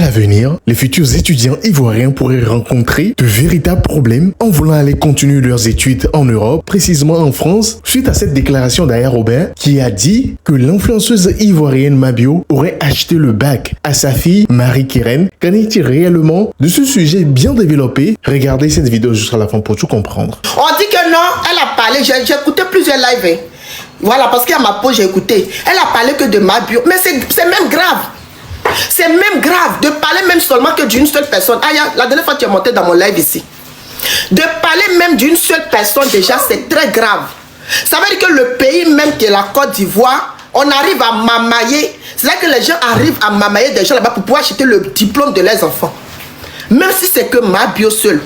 l'avenir, les futurs étudiants ivoiriens pourraient rencontrer de véritables problèmes en voulant aller continuer leurs études en Europe, précisément en France, suite à cette déclaration d'Aya Robert qui a dit que l'influenceuse ivoirienne Mabio aurait acheté le bac à sa fille Marie-Kérène. Qu'en est-il réellement de ce sujet bien développé? Regardez cette vidéo jusqu'à la fin pour tout comprendre. On dit que non, elle a parlé, j'ai écouté plusieurs lives. Voilà, parce qu'à ma pause, j'ai écouté. Elle a parlé que de Mabio, mais c'est même grave. C'est même grave de parler même seulement que d'une seule personne. Ah, la dernière fois tu es monté dans mon live ici. De parler même d'une seule personne déjà c'est très grave. Ça veut dire que le pays même qui est la Côte d'Ivoire, on arrive à mamailler. C'est là que les gens arrivent à mamailler des gens là-bas pour pouvoir acheter le diplôme de leurs enfants. Même si c'est que Mabio seul.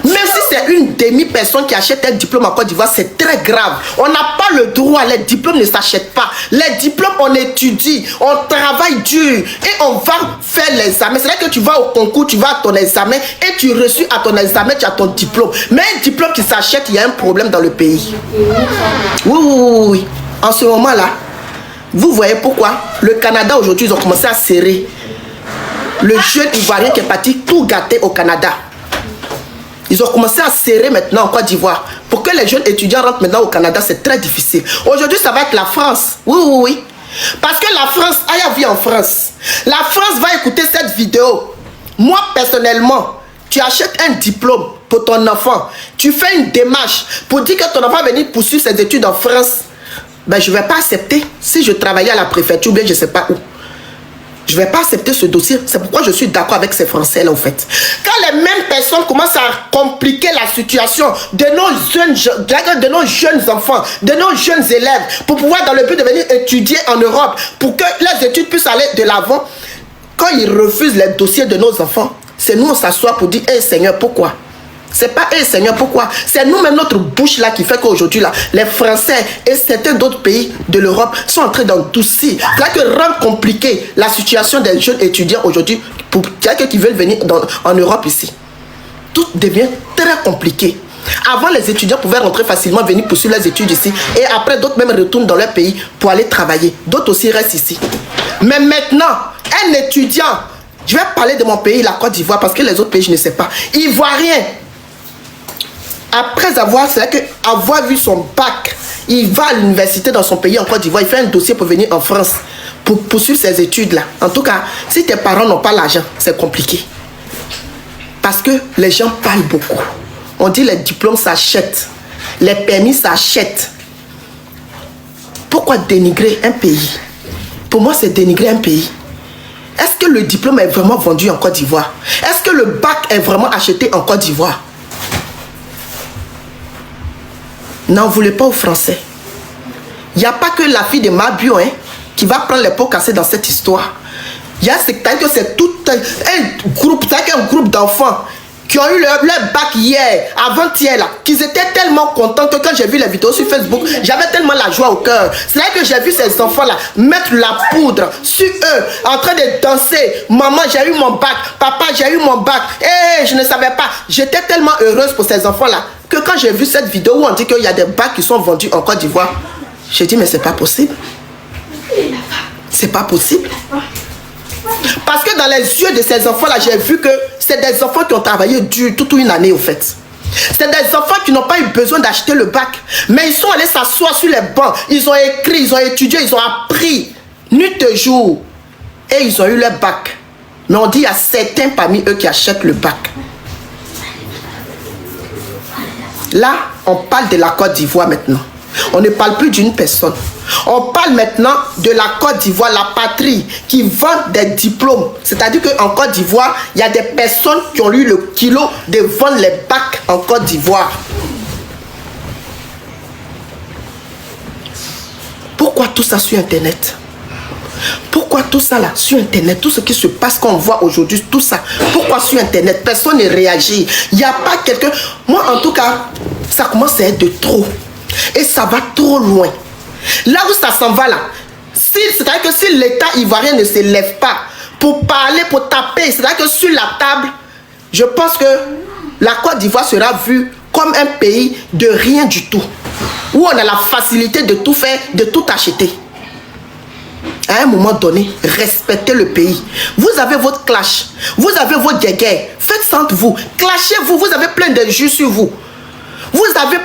Même si c'est une demi-personne qui achète un diplôme en Côte d'Ivoire, c'est très grave. On n'a pas le droit, les diplômes ne s'achètent pas. Les diplômes, on étudie, on travaille dur et on va faire l'examen. C'est là que tu vas au concours, tu vas à ton examen et tu reçus à ton examen, tu as ton diplôme. Mais un diplôme qui s'achète, il y a un problème dans le pays. Oui. En ce moment-là, vous voyez pourquoi le Canada aujourd'hui, ils ont commencé à serrer. Le jeune Ivoirien qui est parti tout gâter au Canada. Ils ont commencé à serrer maintenant en Côte d'Ivoire. Pour que les jeunes étudiants rentrent maintenant au Canada, c'est très difficile. Aujourd'hui, ça va être la France. Oui. Parce que la France, Aya vit en France. La France va écouter cette vidéo. Moi, personnellement, tu achètes un diplôme pour ton enfant. Tu fais une démarche pour dire que ton enfant va venir poursuivre ses études en France. Ben, je ne vais pas accepter. Si je travaillais à la préfecture, bien je ne sais pas où. Je ne vais pas accepter ce dossier. C'est pourquoi je suis d'accord avec ces Français-là, en fait. Quand les mêmes personnes commencent à compliquer la situation de nos jeunes enfants, de nos jeunes élèves, pour pouvoir, dans le but de venir étudier en Europe, pour que les études puissent aller de l'avant, quand ils refusent les dossiers de nos enfants, c'est nous, on s'assoit pour dire, hey, Seigneur, pourquoi? C'est pas eux, Seigneur, pourquoi? C'est nous-mêmes, notre bouche là, qui fait qu'aujourd'hui, là, les Français et certains d'autres pays de l'Europe sont en train d'endoucir. C'est là que rend compliqué la situation des jeunes étudiants aujourd'hui, pour quelqu'un qui veulent venir en Europe ici. Tout devient très compliqué. Avant, les étudiants pouvaient rentrer facilement, venir poursuivre les études ici, et après, d'autres même retournent dans leur pays pour aller travailler. D'autres aussi restent ici. Mais maintenant, un étudiant, je vais parler de mon pays, la Côte d'Ivoire, parce que les autres pays, je ne sais pas. Ivoirien. Après avoir vu son bac, il va à l'université dans son pays en Côte d'Ivoire, il fait un dossier pour venir en France, pour poursuivre ses études là. En tout cas, si tes parents n'ont pas l'argent, c'est compliqué. Parce que les gens parlent beaucoup. On dit les diplômes s'achètent, les permis s'achètent. Pourquoi dénigrer un pays? Pour moi, c'est dénigrer un pays. Est-ce que le diplôme est vraiment vendu en Côte d'Ivoire? Est-ce que le bac est vraiment acheté en Côte d'Ivoire? N'en voulez pas aux Français. Il n'y a pas que la fille de Mabio qui va prendre les pots cassés dans cette histoire. C'est-à-dire que c'est tout un groupe d'enfants qui ont eu leur bac hier, avant-hier là, qu'ils étaient tellement contents que quand j'ai vu les vidéos sur Facebook, j'avais tellement la joie au cœur. C'est là que j'ai vu ces enfants-là mettre la poudre sur eux, en train de danser. Maman, j'ai eu mon bac. Papa, j'ai eu mon bac. Je ne savais pas. J'étais tellement heureuse pour ces enfants-là que quand j'ai vu cette vidéo où on dit qu'il y a des bacs qui sont vendus en Côte d'Ivoire, j'ai dit mais c'est pas possible. C'est pas possible. Parce que dans les yeux de ces enfants-là, j'ai vu que c'est des enfants qui ont travaillé dur toute une année, au fait. C'est des enfants qui n'ont pas eu besoin d'acheter le bac. Mais ils sont allés s'asseoir sur les bancs. Ils ont écrit, ils ont étudié, ils ont appris nuit et jour. Et ils ont eu leur bac. Mais on dit qu'il y a certains parmi eux qui achètent le bac. Là, on parle de la Côte d'Ivoire maintenant. On ne parle plus d'une personne. On parle maintenant de la Côte d'Ivoire, la patrie qui vend des diplômes. C'est-à-dire qu'en Côte d'Ivoire, il y a des personnes qui ont eu le kilo de vendre les bacs en Côte d'Ivoire. Pourquoi tout ça sur Internet? Pourquoi tout ça là sur Internet? Tout ce qui se passe qu'on voit aujourd'hui, tout ça. Pourquoi sur Internet? Personne ne réagit. Il n'y a pas quelqu'un... Moi en tout cas, ça commence à être de trop. Et ça va trop loin. Là où ça s'en va là, c'est-à-dire que si l'État ivoirien ne se lève pas pour parler, pour taper, c'est-à-dire que sur la table, je pense que la Côte d'Ivoire sera vue comme un pays de rien du tout. Où on a la facilité de tout faire, de tout acheter. À un moment donné, respectez le pays. Vous avez votre clash, vous avez votre guerre. Faites ça entre vous, clashez-vous, vous avez plein de jus sur vous. Vous avez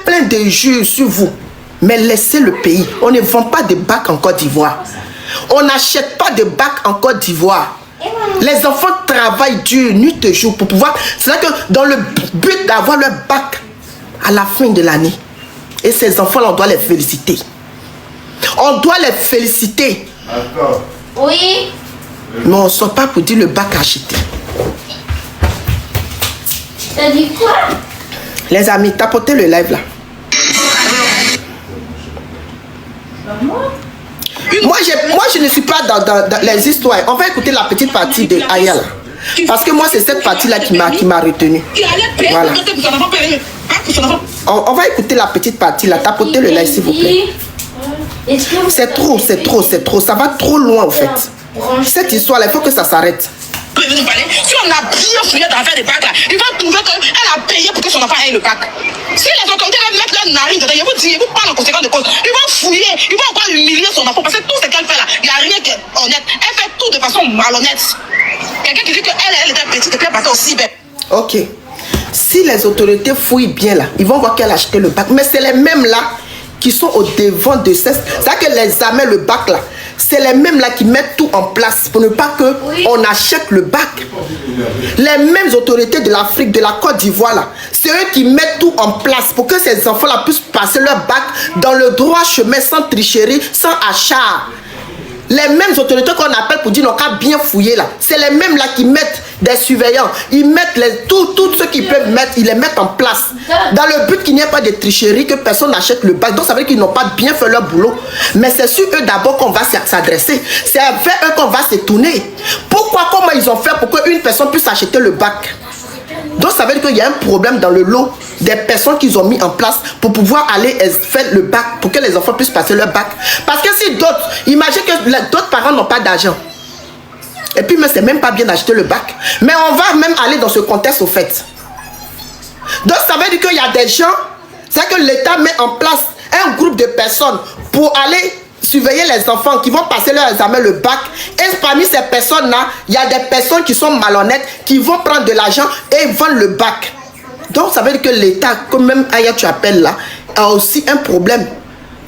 plein de jus sur vous. Mais laissez le pays. On ne vend pas de bacs en Côte d'Ivoire. On n'achète pas de bacs en Côte d'Ivoire. Les enfants travaillent dur, nuit et jour pour pouvoir... C'est là que dans le but d'avoir leur bac à la fin de l'année. Et ces enfants-là, on doit les féliciter. On doit les féliciter. D'accord. Oui. Mais on ne sort pas pour dire le bac acheté. T'as dit quoi? Les amis, tapotez le live là. Moi, je ne suis pas dans les histoires. On va écouter la petite partie de Aya là. Parce que moi, c'est cette partie-là qui m'a retenu. Voilà. On va écouter la petite partie là. Tapotez le live, s'il vous plaît. C'est trop. Ça va trop loin, en fait. Cette histoire-là, il faut que ça s'arrête. Si on a bien fouillé dans l'affaire des bacs là, il va trouver qu'elle a payé pour que son enfant ait le bac. Si les autorités veulent mettre leur narine dedans, ils vous parlent en conséquence de cause. Ils vont fouiller, ils vont encore humilier son enfant parce que tout ce qu'elle fait là, il n'y a rien qui est honnête. Elle fait tout de façon malhonnête. Quelqu'un qui dit qu'elle était petite et qu'elle partait aussi belle. Ok. Si les autorités fouillent bien là, ils vont voir qu'elle a acheté le bac. Mais c'est les mêmes là qui sont au devant de ça. C'est-à-dire que les amènent le bac là. C'est les mêmes là qui mettent tout en place pour ne pas que on achète le bac. Les mêmes autorités de l'Afrique, de la Côte d'Ivoire là, c'est eux qui mettent tout en place pour que ces enfants là puissent passer leur bac dans le droit chemin sans tricherie, sans achat. Les mêmes autorités qu'on appelle pour dire non qu'à bien fouiller là, c'est les mêmes là qui mettent des surveillants, ils mettent tout ce qu'ils peuvent mettre, ils les mettent en place. Dans le but qu'il n'y ait pas de tricherie, que personne n'achète le bac. Donc ça veut dire qu'ils n'ont pas bien fait leur boulot. Mais c'est sur eux d'abord qu'on va s'adresser. C'est vers eux qu'on va se tourner. Comment ils ont fait pour qu'une personne puisse acheter le bac? Donc ça veut dire qu'il y a un problème dans le lot des personnes qu'ils ont mis en place pour pouvoir aller faire le bac, pour que les enfants puissent passer leur bac. Parce que si d'autres, imaginez que d'autres parents n'ont pas d'argent. Et puis mais c'est même pas bien d'acheter le bac. Mais on va même aller dans ce contexte au fait. Donc ça veut dire qu'il y a des gens, c'est que l'État met en place un groupe de personnes pour aller surveiller les enfants qui vont passer leur examen, le bac. Et parmi ces personnes-là, il y a des personnes qui sont malhonnêtes, qui vont prendre de l'argent et vendre le bac. Donc ça veut dire que l'État, comme même Aya tu appelles là, a aussi un problème.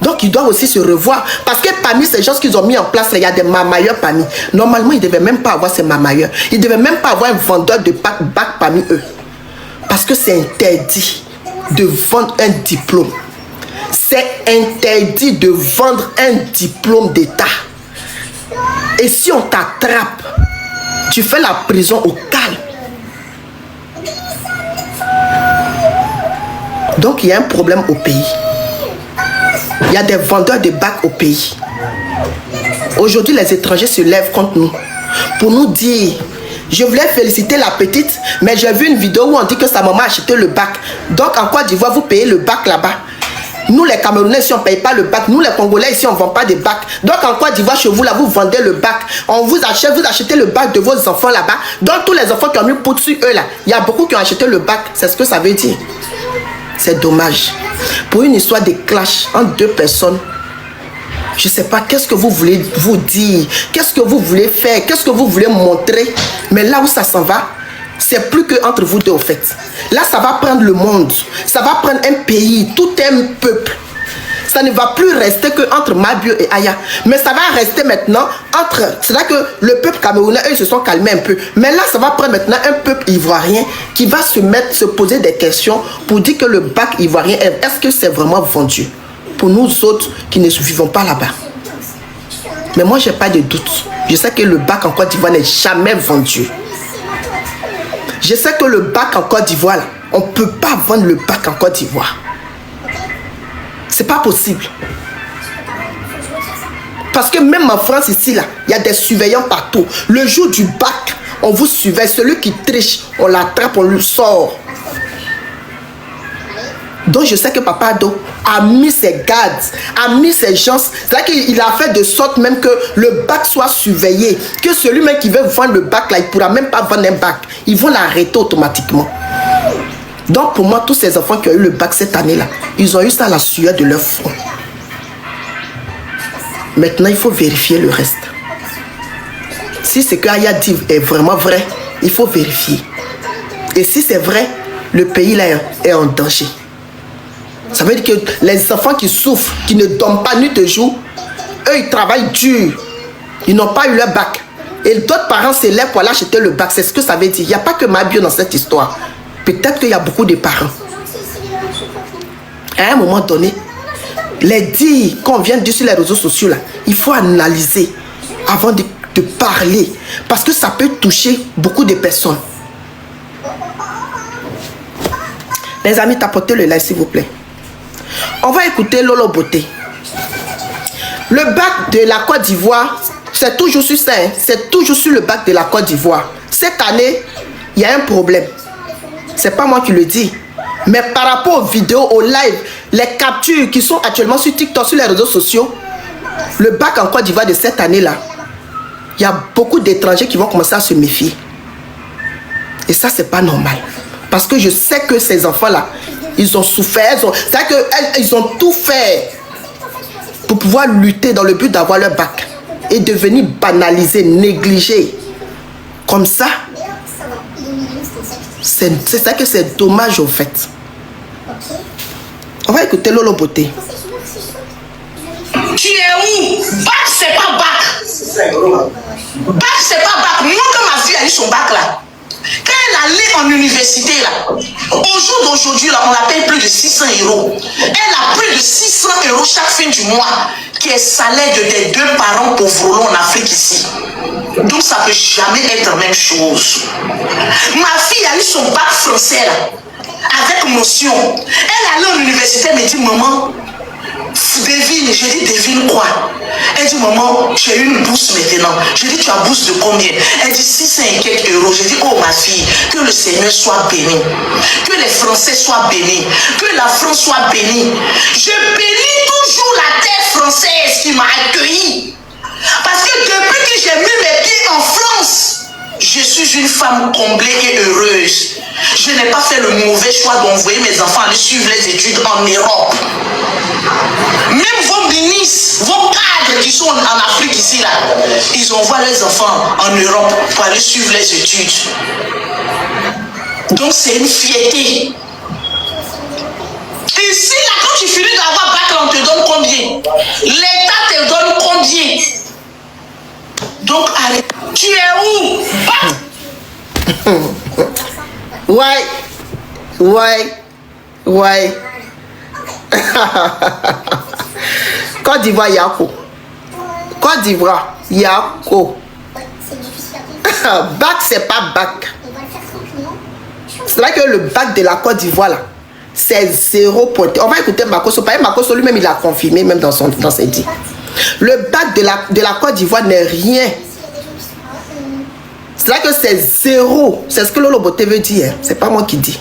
Donc ils doivent aussi se revoir. Parce que parmi ces gens qu'ils ont mis en place, il y a des mamailleurs parmi. Normalement, ils ne devaient même pas avoir ces mamailleurs. Ils ne devaient même pas avoir un vendeur de bac parmi eux. Parce que c'est interdit de vendre un diplôme. C'est interdit de vendre un diplôme d'État. Et si on t'attrape, tu fais la prison au calme. Donc il y a un problème au pays. Il y a des vendeurs de bacs au pays. Aujourd'hui, les étrangers se lèvent contre nous pour nous dire: je voulais féliciter la petite, mais j'ai vu une vidéo où on dit que sa maman a acheté le bac. Donc en Côte d'Ivoire, vous payez le bac là-bas. Nous les Camerounais ici on ne paye pas le bac. Nous les Congolais ici on ne vend pas de bac. Donc en Côte d'Ivoire chez vous là vous vendez le bac. On vous achetez le bac de vos enfants là-bas. Donc tous les enfants qui ont mis pour dessus eux là, il y a beaucoup qui ont acheté le bac. C'est ce que ça veut dire. C'est dommage. Pour une histoire de clash entre deux personnes, je ne sais pas qu'est-ce que vous voulez vous dire. Qu'est-ce que vous voulez faire. Qu'est-ce que vous voulez montrer. Mais là où ça s'en va, c'est plus que entre vous deux, en fait. Là, ça va prendre le monde. Ça va prendre un pays, tout un peuple. Ça ne va plus rester que entre Mabio et Aya. Mais ça va rester maintenant entre... C'est là que le peuple camerounais, eux, ils se sont calmés un peu. Mais là, ça va prendre maintenant un peuple ivoirien qui va se poser des questions pour dire que le bac ivoirien, est-ce que c'est vraiment vendu pour nous autres qui ne vivons pas là-bas? Mais moi, je n'ai pas de doute. Je sais que le bac en Côte d'Ivoire n'est jamais vendu. Je sais que le bac en Côte d'Ivoire, on ne peut pas vendre le bac en Côte d'Ivoire. C'est pas possible. Parce que même en France ici, là, il y a des surveillants partout. Le jour du bac, on vous surveille. Celui qui triche, on l'attrape, on le sort. Donc je sais que Papa Ado a mis ses gardes, a mis ses gens. C'est-à-dire qu'il a fait de sorte même que le bac soit surveillé. Que celui même qui veut vendre le bac là, il ne pourra même pas vendre un bac. Ils vont l'arrêter automatiquement. Donc pour moi, tous ces enfants qui ont eu le bac cette année là, ils ont eu ça à la sueur de leur front. Maintenant, il faut vérifier le reste. Si ce que Aya dit est vraiment vrai, il faut vérifier. Et si c'est vrai, le pays là est en danger. Ça veut dire que les enfants qui souffrent, qui ne dorment pas nuit et jour, eux, ils travaillent dur. Ils n'ont pas eu leur bac. Et d'autres parents s'élèvent pour aller acheter le bac. C'est ce que ça veut dire. Il n'y a pas que ma bio dans cette histoire. Peut-être qu'il y a beaucoup de parents. À un moment donné, les dires qu'on vient de dire sur les réseaux sociaux, là, il faut analyser avant de parler. Parce que ça peut toucher beaucoup de personnes. Les amis, tapotez le like, s'il vous plaît. On va écouter Lolo Beauté. Le bac de la Côte d'Ivoire, c'est toujours sur ça. C'est toujours sur le bac de la Côte d'Ivoire. Cette année, il y a un problème. C'est pas moi qui le dis. Mais par rapport aux vidéos, aux lives, les captures qui sont actuellement sur TikTok, sur les réseaux sociaux, le bac en Côte d'Ivoire de cette année-là, il y a beaucoup d'étrangers qui vont commencer à se méfier. Et ça, c'est pas normal. Parce que je sais que ces enfants-là, ils ont souffert. C'est-à-dire qu'ils ont tout fait pour pouvoir lutter dans le but d'avoir leur bac. Et devenir banalisé, négligé. Comme ça, c'est ça que c'est dommage au fait. On va écouter Lolo Beauté. Tu es où? Bac, c'est pas bac. Bac, c'est pas bac. Moi, quand ma fille a eu son bac là, quand elle allait en université là, au jour d'aujourd'hui là, on la paye plus de 600 €. Elle a plus de 600 € chaque fin du mois, qui est salaire des deux parents pauvres en Afrique ici. Donc ça peut jamais être la même chose. Ma fille a eu son bac français là, avec motion. Elle allait en université, elle me dit maman, devine. J'ai dit devine quoi? Elle dit maman, j'ai eu une bourse maintenant. J'ai dit tu as bourse de combien? Elle dit 600 et quelques €. J'ai dit oh ma fille, que le Seigneur soit béni, que les Français soient bénis, que la France soit bénie. Je bénis toujours la terre française qui m'a accueilli. Parce que depuis que j'ai mis mes pieds en France, je suis une femme comblée et heureuse. Je n'ai pas fait le mauvais choix d'envoyer mes enfants aller suivre les études en Europe. Même vos ministres, vos cadres qui sont en Afrique ici, là, ils envoient les enfants en Europe pour aller suivre les études. Donc c'est une fierté. Ici, là, quand tu finis d'avoir bac, on te donne combien? L'État te donne combien? Donc, allez, tu es où? Ouais. Côte d'Ivoire, Yako. Côte d'Ivoire, Yako. Bac, c'est pas bac. C'est vrai que le bac de la Côte d'Ivoire, là, c'est 0 point. On va écouter Makosso. Makosso lui-même, il a confirmé, même dans ses dits. Le bac de la Côte d'Ivoire n'est rien. C'est vrai que c'est 0. C'est ce que Lolo Beauté veut dire. C'est pas moi qui dis.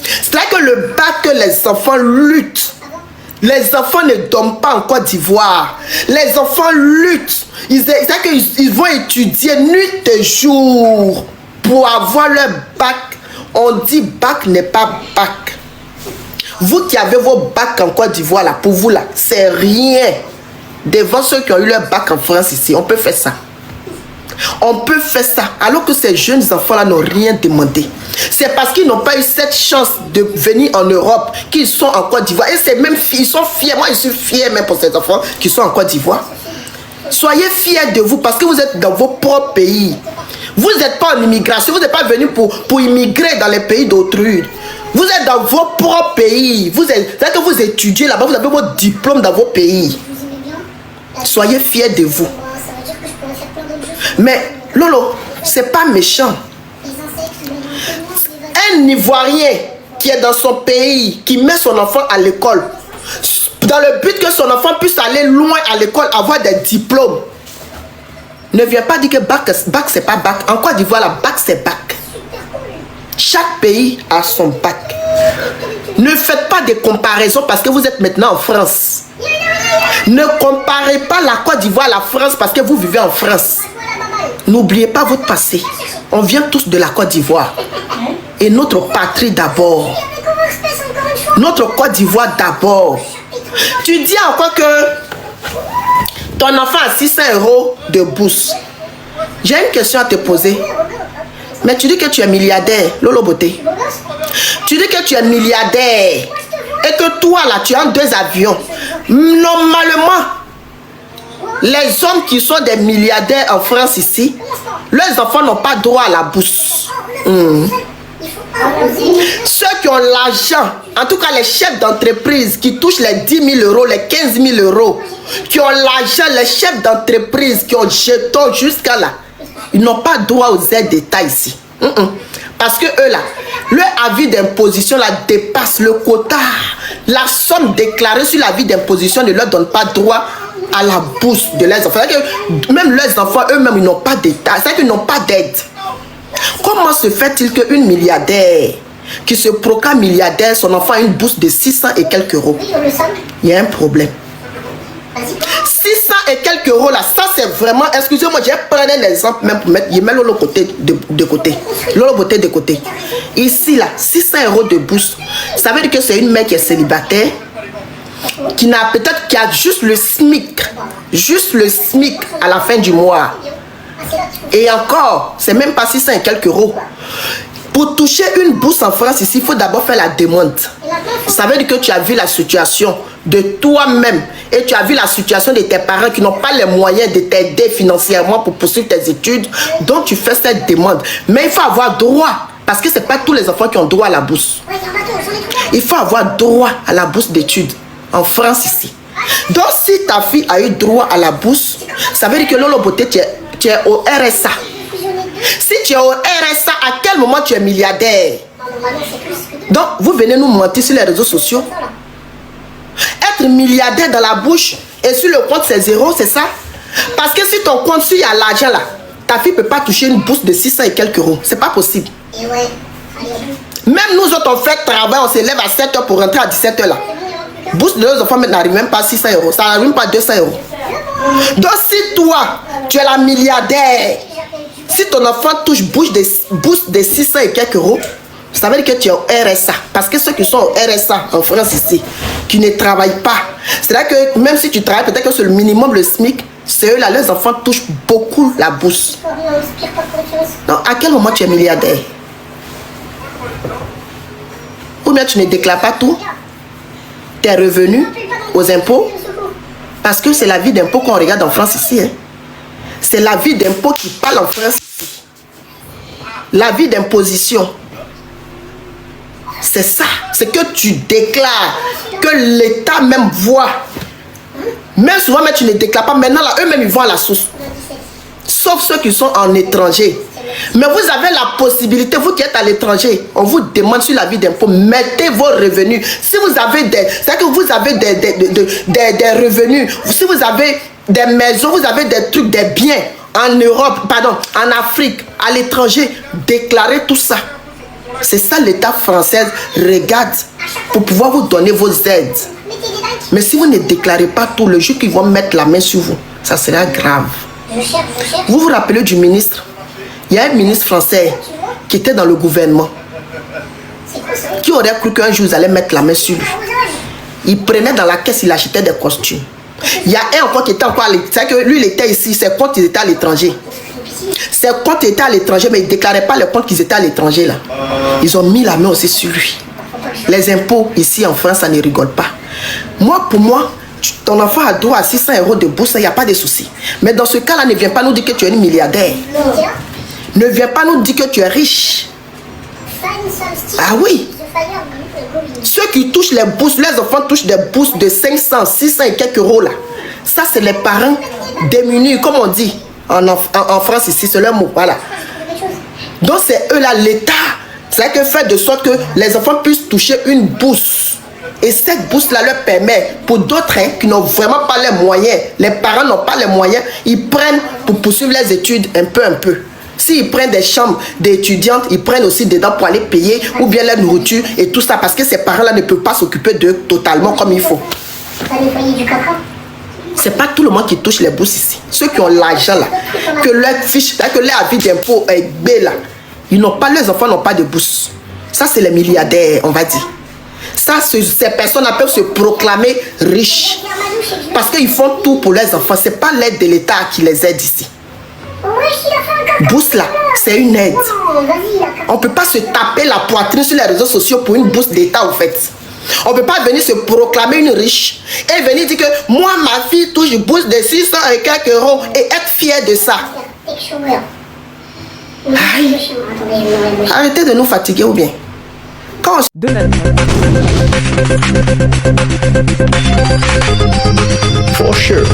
C'est vrai que le bac que les enfants luttent. Les enfants ne dorment pas en Côte d'Ivoire. Les enfants luttent. Ils vont étudier nuit et jour pour avoir leur bac. On dit bac n'est pas bac. Vous qui avez vos bacs en Côte d'Ivoire, là, pour vous, là, c'est rien. Devant ceux qui ont eu leur bac en France ici, on peut faire ça. On peut faire ça. Alors que ces jeunes enfants-là n'ont rien demandé. C'est parce qu'ils n'ont pas eu cette chance de venir en Europe qu'ils sont en Côte d'Ivoire. Et c'est même, ils sont fiers. Moi, je suis fier même pour ces enfants qui sont en Côte d'Ivoire. Soyez fiers de vous parce que vous êtes dans vos propres pays. Vous n'êtes pas en immigration. Vous n'êtes pas venu pour immigrer dans les pays d'autrui. Vous êtes dans vos propres pays. C'est-à-dire que vous étudiez là-bas. Vous avez votre diplôme dans vos pays. Soyez fiers de vous. Mais Lolo, c'est pas méchant. Un Ivoirien qui est dans son pays, qui met son enfant à l'école, dans le but que son enfant puisse aller loin à l'école, avoir des diplômes, ne vient pas dire que bac c'est pas bac. En Côte d'Ivoire, la bac c'est bac. Chaque pays a son bac. Ne faites pas des comparaisons parce que vous êtes maintenant en France. Ne comparez pas la Côte d'Ivoire à la France parce que vous vivez en France. N'oubliez pas votre passé. On vient tous de la Côte d'Ivoire. Et notre patrie d'abord. Notre Côte d'Ivoire d'abord. Tu dis encore que Ton enfant a 600 € de bourse. J'ai une question à te poser. Mais tu dis que tu es milliardaire, Lolo Beauté. Tu dis que tu es milliardaire et que toi là, tu as 2 avions. Normalement, les hommes qui sont des milliardaires en France ici, leurs enfants n'ont pas droit à la bourse. Ceux qui ont l'argent, en tout cas les chefs d'entreprise qui touchent les 10 000 €, les 15 000 €, qui ont l'argent, les chefs d'entreprise qui ont jetons jusqu'à là, ils n'ont pas droit aux aides d'État ici. Parce que eux là, leur avis d'imposition là dépasse le quota. La somme déclarée sur l'avis d'imposition ne leur donne pas droit à la bourse de leurs enfants. Même leurs enfants eux-mêmes, ils n'ont pas d'État. C'est-à-dire qu'ils n'ont pas d'aide. Comment se fait-il qu'une milliardaire qui se proclame milliardaire, son enfant a une bourse de 600 et quelques €? Il y a un problème. 600 et quelques € là, ça c'est vraiment, excusez-moi, j'ai pris un exemple même pour mettre, je mets Lolo côté de côté. Lolo Beauté de côté. Ici là, 600 € de bourse. Ça veut dire que c'est une mère qui est célibataire, qui n'a peut-être, qui a juste le SMIC à la fin du mois. Et encore, c'est même pas 600 et quelques €. Pour toucher une bourse en France ici, il faut d'abord faire la demande. Ça veut dire que tu as vu la situation de toi-même et tu as vu la situation de tes parents qui n'ont pas les moyens de t'aider financièrement pour poursuivre tes études. Donc tu fais cette demande. Mais il faut avoir droit, parce que ce n'est pas tous les enfants qui ont droit à la bourse. Il faut avoir droit à la bourse d'études en France ici. Donc si ta fille a eu droit à la bourse, ça veut dire que Lolo Beauté, tu es au RSA. Si tu es au RSA, à quel moment tu es milliardaire? Donc, vous venez nous mentir sur les réseaux sociaux. Être milliardaire dans la bouche et sur le compte c'est 0, c'est ça? Parce que si ton compte, s'il y a l'argent là, ta fille ne peut pas toucher une bourse de 600 et quelques €. C'est pas possible. Même nous autres, on fait travail, on se lève à 7 h pour rentrer à 17 h là. Bourse de nos enfants n'arrive même pas à 600 €. Ça n'arrive même pas à 200 €. Donc, si toi, tu es la milliardaire, si ton enfant touche bourse de 600 et quelques €, ça veut dire que tu es au RSA. Parce que ceux qui sont au RSA en France ici, qui ne travaillent pas, c'est-à-dire que même si tu travailles, peut-être que c'est le minimum, le SMIC, c'est eux là, leurs enfants touchent beaucoup la bourse. Donc, à quel moment tu es milliardaire? Ou bien tu ne déclares pas tout, tes revenus aux impôts, parce que c'est la vie d'impôt qu'on regarde en France ici. Hein. C'est la vie d'impôt qui parle en France ici. La vie d'imposition. C'est ça. C'est que tu déclares, que l'État même voit. Même souvent, mais tu ne déclares pas. Maintenant, là, eux-mêmes, ils vont à la source. Sauf ceux qui sont en étranger. Mais vous avez la possibilité, vous qui êtes à l'étranger, on vous demande sur la vie d'impôt, mettez vos revenus. Si vous avez c'est-à-dire que vous avez des revenus, si vous avez des maisons, vous avez des trucs, des biens en Europe, pardon, en Afrique, à l'étranger, déclarez tout ça. C'est ça l'État français regarde pour pouvoir vous donner vos aides. Mais si vous ne déclarez pas tout, le jour qu'ils vont mettre la main sur vous, ça sera grave. Vous vous rappelez du ministre? Il y a un ministre français qui était dans le gouvernement. Qui aurait cru qu'un jour vous allez mettre la main sur lui? Il prenait dans la caisse, il achetait des costumes. Il y a un encore qui était encore à l'étranger. C'est que lui, il était ici, ses comptes, ils étaient à l'étranger. Ses comptes étaient à l'étranger, mais ils ne déclaraient pas les comptes qu'ils étaient à l'étranger là. Ils ont mis la main aussi sur lui. Les impôts ici en France, ça ne rigole pas. Moi, pour moi, ton enfant a droit à 600 € de bourse, il n'y a pas de souci. Mais dans ce cas-là, ne viens pas nous dire que tu es une milliardaire. Ne viens pas nous dire que tu es riche. Ah oui. Ceux qui touchent les bourses, les enfants touchent des bourses de 500, 600 et quelques € là. Ça, c'est les parents démunis, comme on dit en France ici, c'est leur mot. Voilà. Donc, c'est eux là, l'État. C'est que fait de sorte que les enfants puissent toucher une bourse. Et cette bourse-là leur permet, pour d'autres qui n'ont vraiment pas les moyens, les parents n'ont pas les moyens, ils prennent pour poursuivre les études un peu. S'ils prennent des chambres d'étudiantes, ils prennent aussi dedans pour aller payer ou bien la nourriture et tout ça parce que ces parents-là ne peuvent pas s'occuper d'eux totalement comme il faut. C'est pas tout le monde qui touche les bourses ici. Ceux qui ont l'argent là, que leur fiche, que leur avis d'impôt est B là, ils n'ont pas, leurs enfants n'ont pas de bourse. Ça, c'est les milliardaires, on va dire. Ça, ces personnes peuvent se proclamer riches. Parce qu'ils font tout pour leurs enfants. C'est pas l'aide de l'État qui les aide ici. Bourse là, c'est une aide. On ne peut pas se taper la poitrine sur les réseaux sociaux pour une bourse d'État, au fait. On ne peut pas venir se proclamer une riche et venir dire que moi, ma fille touche une bourse de 600 et quelques euros et être fière de ça. Aïe. Arrêtez de nous fatiguer ou bien. Quand on... For sure.